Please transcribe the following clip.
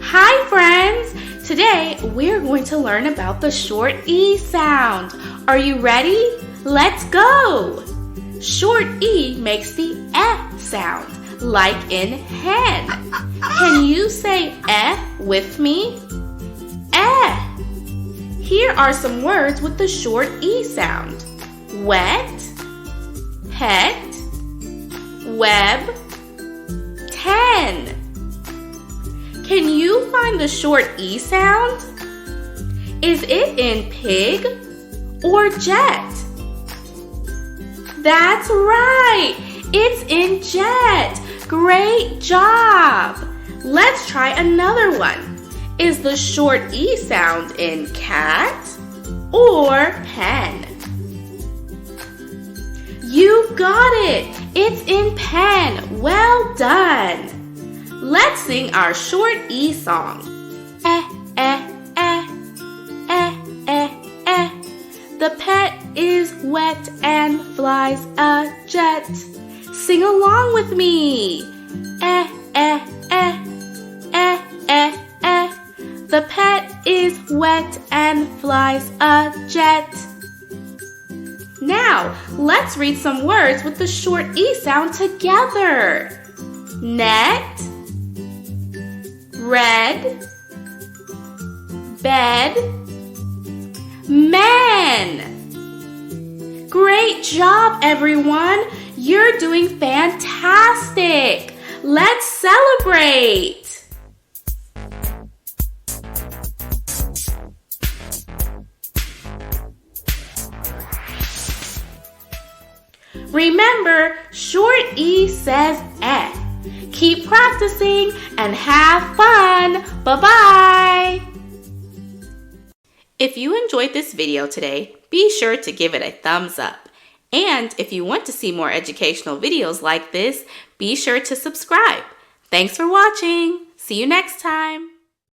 Hi friends! Today we're going to learn about the short E sound. Are you ready? Let's go! Short E makes the E sound, like in hen. Can you say E with me? E. Here are some words with the short E sound. Wet, pet, web, 10. Can you find the short E sound? Is it in pig or jet? That's right! It's in jet! Great job! Let's try another one. Is the short E sound in cat or pen? You got it! It's in pen! Well done! Let's sing our short E song. Eh, eh, eh, eh, eh, eh. The pet is wet and flies a jet. Sing along with me. Eh, eh, eh, eh, eh, eh. The pet is wet and flies a jet. Now, let's read some words with the short E sound together. Net, red, bed, men. Great job, everyone. You're doing fantastic. Let's celebrate. Remember, short E says eh. Keep practicing and have fun. Bye-bye. If you enjoyed this video today, be sure to give it a thumbs up. And if you want to see more educational videos like this, be sure to subscribe. Thanks for watching. See you next time.